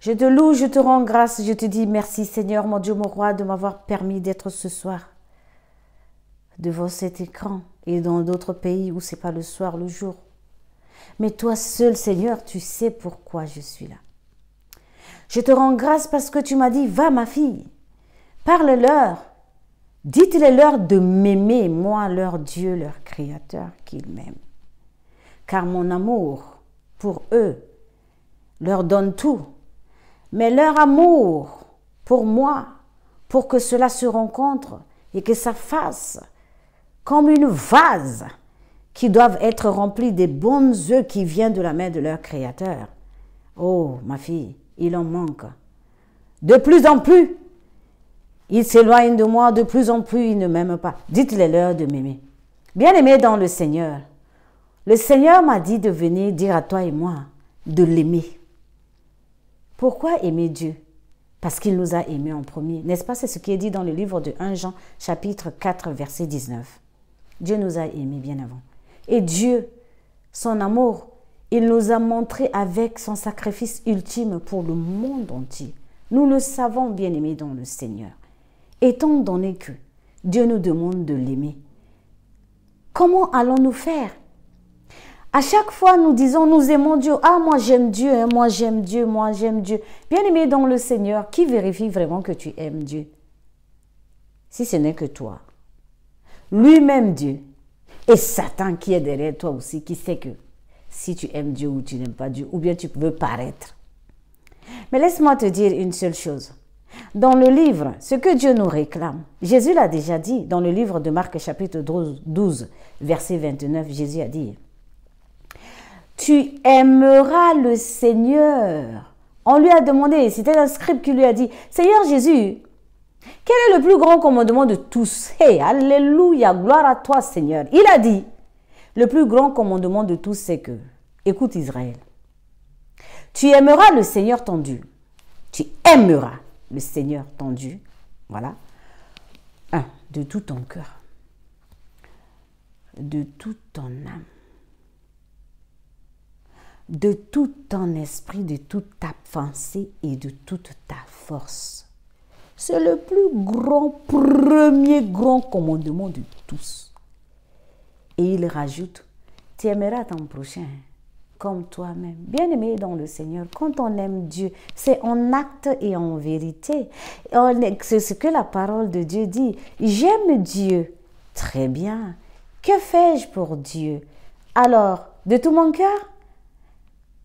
Je te loue, je te rends grâce, je te dis merci Seigneur, mon Dieu, mon roi, de m'avoir permis d'être ce soir devant cet écran et dans d'autres pays où ce n'est pas le soir, le jour. Mais toi seul, Seigneur, tu sais pourquoi je suis là. Je te rends grâce parce que tu m'as dit, va ma fille, parle-leur, dites-leur de m'aimer, moi, leur Dieu, leur Créateur, qu'ils m'aiment. Car mon amour pour eux leur donne tout. Mais leur amour pour moi, pour que cela se rencontre et que ça fasse comme une vase qui doivent être remplie des bons œufs qui viennent de la main de leur Créateur. Oh, ma fille, il en manque. De plus en plus, ils s'éloignent de moi, de plus en plus, ils ne m'aiment pas. Dites-les-leur de m'aimer. Bien-aimés dans le Seigneur m'a dit de venir dire à toi et moi de l'aimer. Pourquoi aimer Dieu? Parce qu'il nous a aimés en premier. N'est-ce pas? C'est ce qui est dit dans le livre de 1 Jean, chapitre 4, verset 19. Dieu nous a aimés bien avant. Et Dieu, son amour, il nous a montré avec son sacrifice ultime pour le monde entier. Nous le savons, bien-aimés dans le Seigneur. Étant donné que Dieu nous demande de l'aimer, comment allons-nous faire? À chaque fois, nous disons, nous aimons Dieu. Ah, moi j'aime Dieu, hein, moi j'aime Dieu, moi j'aime Dieu. Bien-aimé dans le Seigneur, qui vérifie vraiment que tu aimes Dieu? Si ce n'est que toi. Lui-même Dieu. Et Satan qui est derrière toi aussi, qui sait que si tu aimes Dieu ou tu n'aimes pas Dieu, ou bien tu veux paraître. Mais laisse-moi te dire une seule chose. Dans le livre, ce que Dieu nous réclame, Jésus l'a déjà dit, dans le livre de Marc chapitre 12, verset 29, Jésus a dit, tu aimeras le Seigneur. On lui a demandé, c'était un scribe qui lui a dit, Seigneur Jésus, quel est le plus grand commandement de tous? Hey, alléluia, gloire à toi Seigneur. Il a dit, le plus grand commandement de tous c'est que, écoute Israël, tu aimeras le Seigneur ton Dieu. Tu aimeras le Seigneur ton Dieu. Voilà. De tout ton cœur, de toute ton âme, de tout ton esprit, de toute ta pensée et de toute ta force. C'est le premier grand commandement de tous. Et il rajoute, tu aimeras ton prochain comme toi-même. Bien-aimé dans le Seigneur, quand on aime Dieu, c'est en acte et en vérité. C'est ce que la parole de Dieu dit. J'aime Dieu. Très bien. Que fais-je pour Dieu? Alors, de tout mon cœur?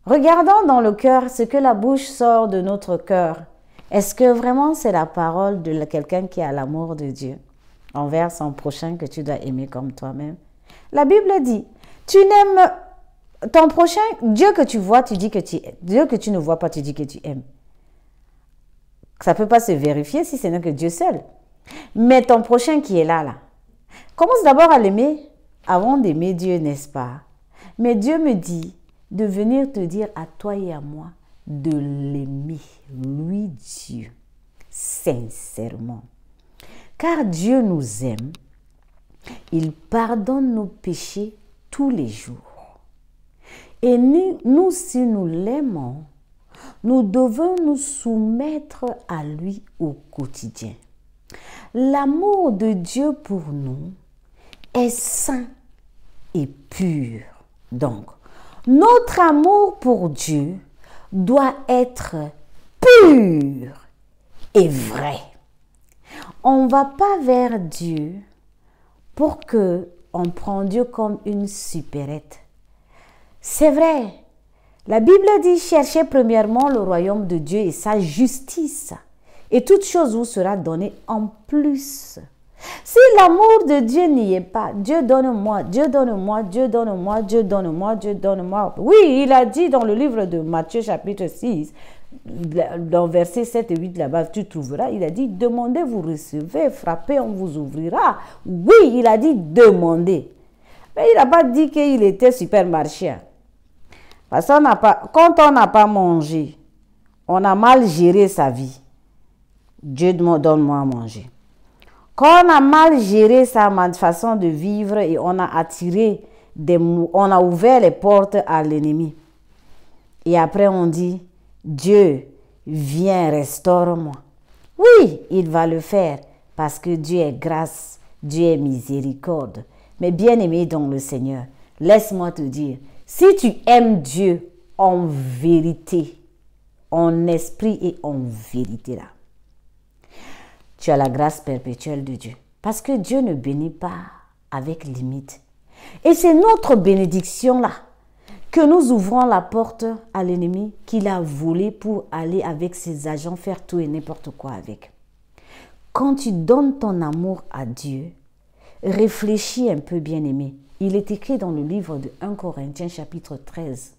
Regardons dans le cœur ce que la bouche sort de notre cœur. Est-ce que vraiment c'est la parole de quelqu'un qui a l'amour de Dieu envers son prochain que tu dois aimer comme toi-même? La Bible dit, tu n'aimes ton prochain, Dieu que tu vois, tu dis que tu aimes. Dieu que tu ne vois pas, tu dis que tu aimes. Ça ne peut pas se vérifier si ce n'est que Dieu seul. Mais ton prochain qui est là, commence d'abord à l'aimer avant d'aimer Dieu, n'est-ce pas? Mais Dieu me dit de venir te dire à toi et à moi de l'aimer, lui Dieu, sincèrement. Car Dieu nous aime, il pardonne nos péchés tous les jours. Et nous, si nous l'aimons, nous devons nous soumettre à lui au quotidien. L'amour de Dieu pour nous est saint et pur. Donc, notre amour pour Dieu doit être pur et vrai. On ne va pas vers Dieu pour qu'on prenne Dieu comme une supérette. C'est vrai. La Bible dit, cherchez premièrement le royaume de Dieu et sa justice. Et toute chose vous sera donnée en plus. Si l'amour de Dieu n'y est pas, Dieu donne-moi, Dieu donne-moi, Dieu donne-moi, Dieu donne-moi, Dieu donne-moi. Oui, il a dit dans le livre de Matthieu chapitre 6, dans verset 7 et 8 là-bas, tu trouveras, il a dit, demandez, vous recevez, frappez, on vous ouvrira. Oui, il a dit, demandez. Mais il n'a pas dit qu'il était supermarché. Parce qu'on n'a pas, quand on n'a pas mangé, on a mal géré sa vie. Dieu donne-moi à manger. Quand on a mal géré sa façon de vivre et on a attiré on a ouvert les portes à l'ennemi. Et après on dit, Dieu, viens, restaure-moi. Oui, il va le faire parce que Dieu est grâce, Dieu est miséricorde. Mais bien-aimé dans le Seigneur, laisse-moi te dire, si tu aimes Dieu en vérité, en esprit et en vérité là, tu as la grâce perpétuelle de Dieu. Parce que Dieu ne bénit pas avec limite. Et c'est notre bénédiction là que nous ouvrons la porte à l'ennemi qu'il a volé pour aller avec ses agents faire tout et n'importe quoi avec. Quand tu donnes ton amour à Dieu, réfléchis un peu, bien-aimé. Il est écrit dans le livre de 1 Corinthiens chapitre 13,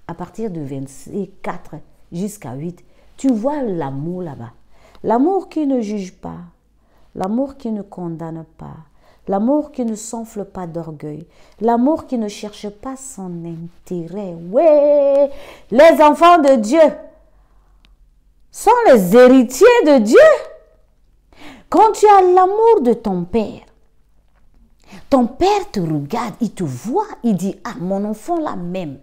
à partir de 24 jusqu'à 8. Tu vois l'amour là-bas. L'amour qui ne juge pas, l'amour qui ne condamne pas, l'amour qui ne s'enfle pas d'orgueil, l'amour qui ne cherche pas son intérêt. Ouais, les enfants de Dieu sont les héritiers de Dieu. Quand tu as l'amour de ton Père te regarde, il te voit, il dit, ah, mon enfant là même.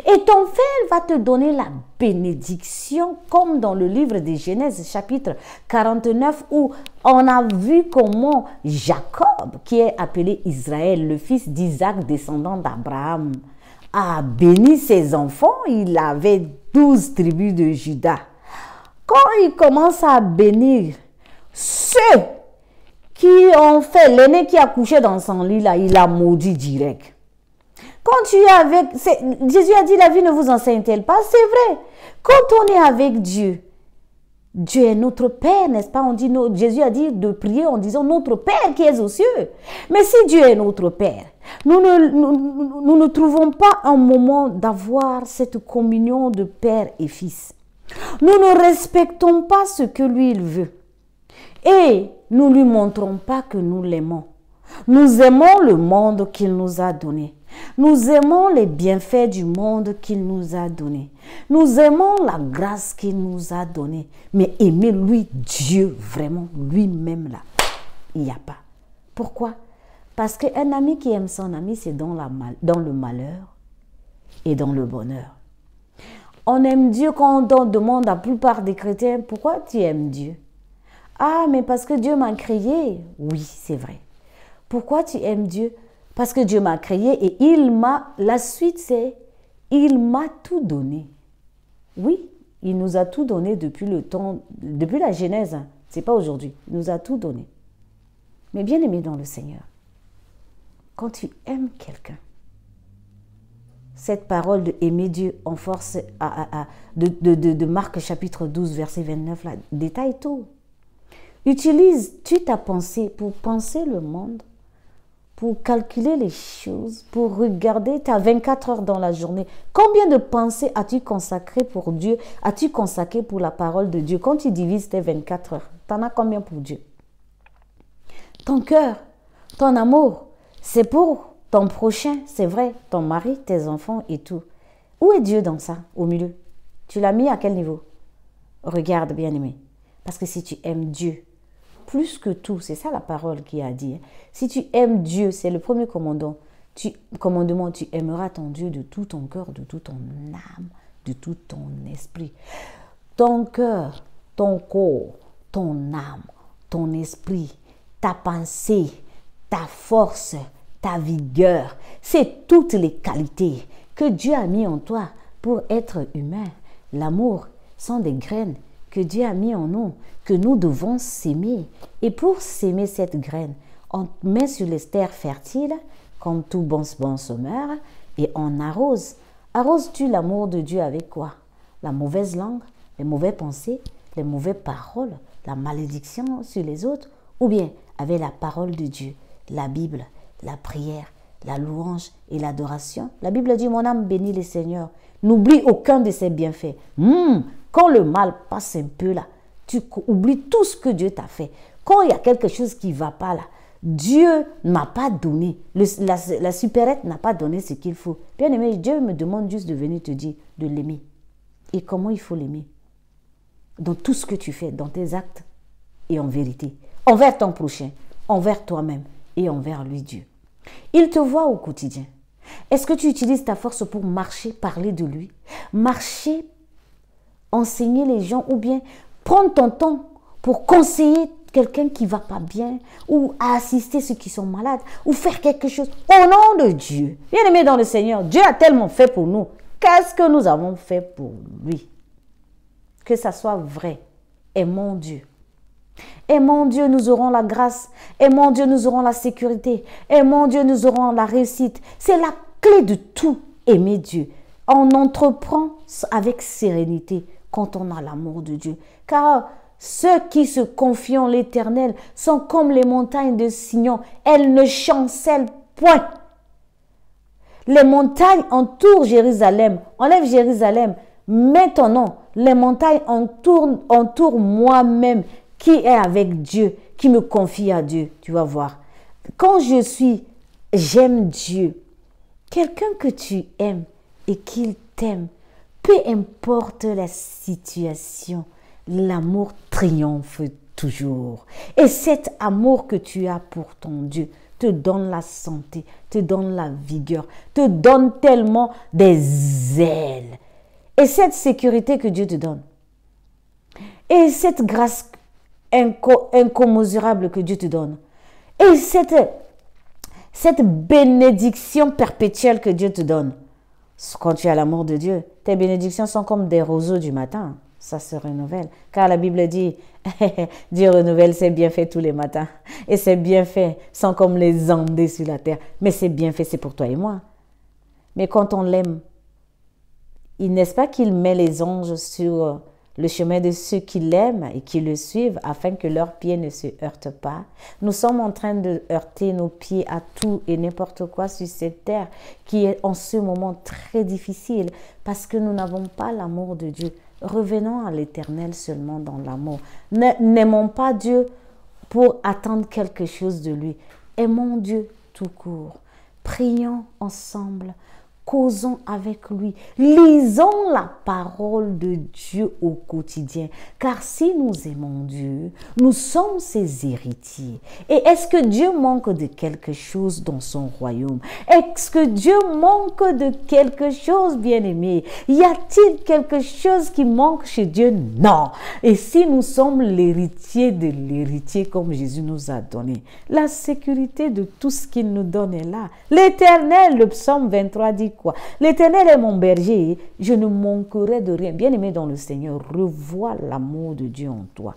Et ton Père va te donner la bénédiction, comme dans le livre de Genèse, chapitre 49, où on a vu comment Jacob, qui est appelé Israël, le fils d'Isaac, descendant d'Abraham, a béni ses enfants. Il avait 12 tribus de Juda. Quand il commence à bénir ceux qui ont fait, l'aîné qui a couché dans son lit, là, il a maudit direct. Quand tu es avec, Jésus a dit, la vie ne vous enseigne-t-elle pas? C'est vrai. Quand on est avec Dieu, Dieu est notre Père, n'est-ce pas? On dit, Jésus a dit de prier en disant, notre Père qui est aux cieux. Mais si Dieu est notre Père, nous ne trouvons pas un moment d'avoir cette communion de Père et Fils. Nous ne respectons pas ce que lui, il veut. Et nous ne lui montrons pas que nous l'aimons. Nous aimons le monde qu'il nous a donné. Nous aimons les bienfaits du monde qu'il nous a donné. Nous aimons la grâce qu'il nous a donnée. Mais aimer lui, Dieu, vraiment, lui-même là, il n'y a pas. Pourquoi? Parce qu'un ami qui aime son ami, c'est dans le malheur et dans le bonheur. On aime Dieu quand on demande à la plupart des chrétiens, pourquoi tu aimes Dieu? Ah, mais parce que Dieu m'a créé. Oui, c'est vrai. Pourquoi tu aimes Dieu? Parce que Dieu m'a créé et il m'a... La suite, c'est il m'a tout donné. Oui, il nous a tout donné depuis le temps, depuis la Genèse. Hein. Ce n'est pas aujourd'hui. Il nous a tout donné. Mais bien aimé dans le Seigneur, quand tu aimes quelqu'un, cette parole de aimer Dieu en force de Marc chapitre 12, verset 29, là, détaille tout. Utilises-tu ta pensée pour penser le monde, pour calculer les choses, pour regarder, tu as 24 heures dans la journée. Combien de pensées as-tu consacré pour Dieu? As-tu consacré pour la parole de Dieu? Quand tu divises tes 24 heures, tu en as combien pour Dieu? Ton cœur, ton amour, c'est pour ton prochain, c'est vrai, ton mari, tes enfants et tout. Où est Dieu dans ça, au milieu? Tu l'as mis à quel niveau? Regarde, bien-aimé. Parce que si tu aimes Dieu, plus que tout, c'est ça la parole qui a dit. Si tu aimes Dieu, c'est le premier commandement. Tu aimeras ton Dieu de tout ton cœur, de toute ton âme, de tout ton esprit. Ton cœur, ton corps, ton âme, ton esprit, ta pensée, ta force, ta vigueur, c'est toutes les qualités que Dieu a mis en toi pour être humain. L'amour sont des graines que Dieu a mis en nous, que nous devons s'aimer. Et pour s'aimer cette graine, on met sur les terres fertiles, comme tout bon semeur, et on arrose. Arroses-tu l'amour de Dieu avec quoi? La mauvaise langue, les mauvaises pensées, les mauvaises paroles, la malédiction sur les autres, ou bien avec la parole de Dieu, la Bible, la prière, la louange et l'adoration. La Bible dit, mon âme bénit le Seigneur. N'oublie aucun de ses bienfaits. Quand le mal passe un peu là, tu oublies tout ce que Dieu t'a fait. Quand il y a quelque chose qui ne va pas là, Dieu ne m'a pas donné. La supérette n'a pas donné ce qu'il faut. Bien aimé, Dieu me demande juste de venir te dire de l'aimer. Et comment il faut l'aimer? Dans tout ce que tu fais, dans tes actes et en vérité. Envers ton prochain, envers toi-même et envers lui, Dieu. Il te voit au quotidien. Est-ce que tu utilises ta force pour marcher, parler de lui? Marcher enseigner les gens ou bien prendre ton temps pour conseiller quelqu'un qui ne va pas bien ou assister ceux qui sont malades ou faire quelque chose au nom de Dieu. Bien-aimés dans le Seigneur, Dieu a tellement fait pour nous. Qu'est-ce que nous avons fait pour lui? Que ça soit vrai. Aimons Dieu. Aimons Dieu, nous aurons la grâce. Aimons Dieu, nous aurons la sécurité. Aimons Dieu, nous aurons la réussite. C'est la clé de tout, aimer Dieu. On entreprend avec sérénité quand on a l'amour de Dieu. Car ceux qui se confient en l'Éternel sont comme les montagnes de Sion. Elles ne chancellent point. Les montagnes entourent Jérusalem. Enlève Jérusalem. Mets ton nom. Les montagnes entourent moi-même qui est avec Dieu, qui me confie à Dieu. Tu vas voir. Quand j'aime Dieu, quelqu'un que tu aimes et qu'il t'aime, peu importe la situation, l'amour triomphe toujours. Et cet amour que tu as pour ton Dieu te donne la santé, te donne la vigueur, te donne tellement des ailes. Et cette sécurité que Dieu te donne, et cette grâce incommensurable que Dieu te donne, et cette bénédiction perpétuelle que Dieu te donne, quand tu as l'amour de Dieu, tes bénédictions sont comme des roseaux du matin. Ça se renouvelle. Car la Bible dit, Dieu renouvelle ses bienfaits tous les matins. Et ses bienfaits sont comme les ondées sur la terre. Mais ses bienfaits, c'est pour toi et moi. Mais quand on l'aime, n'est-ce pas qu'il met les anges sur le chemin de ceux qui l'aiment et qui le suivent afin que leurs pieds ne se heurtent pas? Nous sommes en train de heurter nos pieds à tout et n'importe quoi sur cette terre qui est en ce moment très difficile parce que nous n'avons pas l'amour de Dieu. Revenons à l'Éternel seulement dans l'amour. N'aimons pas Dieu pour attendre quelque chose de lui. Aimons Dieu tout court. Prions ensemble. Causons avec lui. Lisons la parole de Dieu au quotidien. Car si nous aimons Dieu, nous sommes ses héritiers. Et est-ce que Dieu manque de quelque chose dans son royaume? Est-ce que Dieu manque de quelque chose, bien-aimé? Y a-t-il quelque chose qui manque chez Dieu? Non. Et si nous sommes l'héritier de l'héritier comme Jésus nous a donné, la sécurité de tout ce qu'il nous donne est là. L'Éternel, le psaume 23 dit quoi? L'Éternel est mon berger, je ne manquerai de rien. Bien-aimé dans le Seigneur, revois l'amour de Dieu en toi.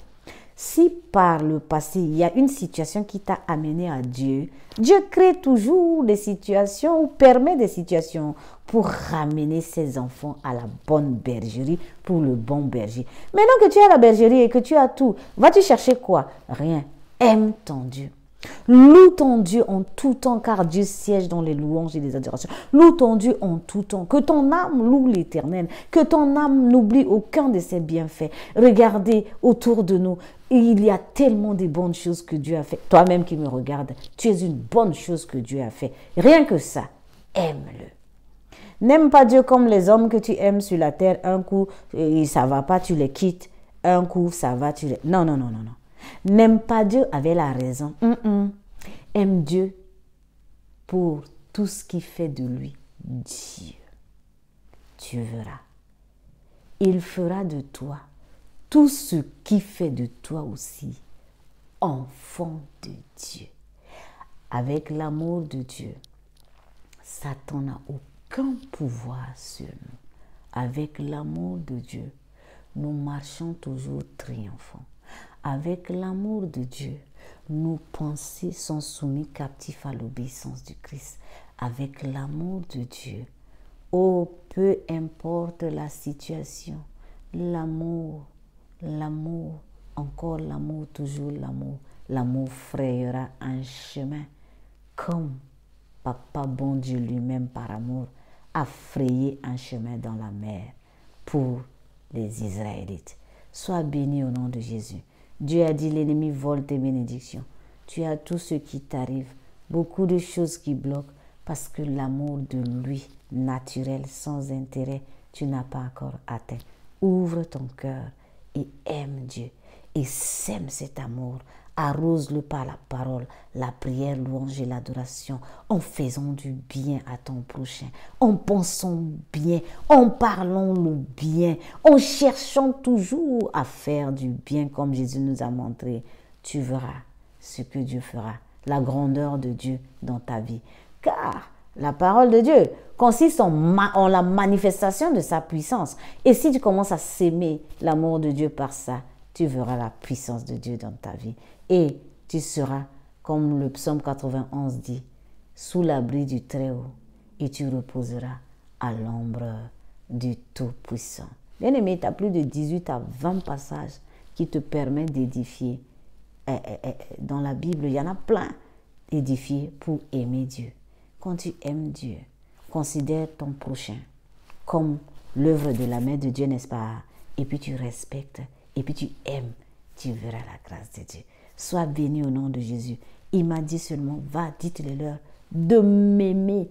Si par le passé, il y a une situation qui t'a amené à Dieu, Dieu crée toujours des situations ou permet des situations pour ramener ses enfants à la bonne bergerie, pour le bon berger. Maintenant que tu as la bergerie et que tu as tout, vas-tu chercher quoi? Rien. Aime ton Dieu. Loue ton Dieu en tout temps, car Dieu siège dans les louanges et les adorations. Loue ton Dieu en tout temps. Que ton âme loue l'Éternel. Que ton âme n'oublie aucun de ses bienfaits. Regardez autour de nous. Il y a tellement de bonnes choses que Dieu a fait. Toi-même qui me regardes, tu es une bonne chose que Dieu a fait. Rien que ça, aime-le. N'aime pas Dieu comme les hommes que tu aimes sur la terre. Un coup, ça ne va pas, tu les quittes. Un coup, ça va, tu les... Non, non, non, non, non. N'aime pas Dieu avec la raison. Aime Dieu pour tout ce qui fait de lui Dieu. Tu verras. Il fera de toi tout ce qui fait de toi aussi enfant de Dieu. Avec l'amour de Dieu, Satan n'a aucun pouvoir sur nous. Avec l'amour de Dieu, nous marchons toujours triomphants. Avec l'amour de Dieu, nos pensées sont soumises captifs à l'obéissance du Christ. Avec l'amour de Dieu, oh, peu importe la situation, l'amour, encore l'amour, toujours l'amour. L'amour frayera un chemin comme Papa bon Dieu lui-même par amour a frayé un chemin dans la mer pour les Israélites. Sois béni au nom de Jésus. Dieu a dit, l'ennemi vole tes bénédictions. Tu as tout ce qui t'arrive, beaucoup de choses qui bloquent parce que l'amour de lui, naturel, sans intérêt, tu n'as pas encore atteint. Ouvre ton cœur et aime Dieu et sème cet amour Arrose-le par la parole, la prière, louange et l'adoration, en faisant du bien à ton prochain, en pensant bien, en parlant le bien, en cherchant toujours à faire du bien comme Jésus nous a montré. Tu verras ce que Dieu fera, la grandeur de Dieu dans ta vie. Car la parole de Dieu consiste en la manifestation de sa puissance. Et si tu commences à s'aimer l'amour de Dieu par ça, tu verras la puissance de Dieu dans ta vie. Et tu seras, comme le psaume 91 dit, sous l'abri du Très-Haut, et tu reposeras à l'ombre du Tout-Puissant. Bien-aimé, tu as plus de 18 à 20 passages qui te permettent d'édifier. Dans la Bible, il y en a plein. Édifier pour aimer Dieu. Quand tu aimes Dieu, considère ton prochain comme l'œuvre de la main de Dieu, n'est-ce pas? Et puis tu respectes, et puis tu aimes, tu verras la grâce de Dieu. Sois béni au nom de Jésus. Il m'a dit seulement, va, dites-le-leur de m'aimer.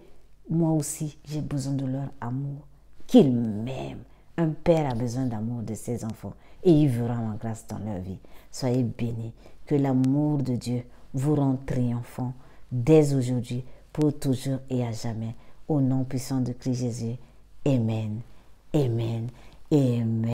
Moi aussi, j'ai besoin de leur amour. Qu'ils m'aiment. Un père a besoin d'amour de ses enfants et il verra ma grâce dans leur vie. Soyez bénis. Que l'amour de Dieu vous rende triomphant dès aujourd'hui, pour toujours et à jamais. Au nom puissant de Christ Jésus. Amen. Amen. Amen.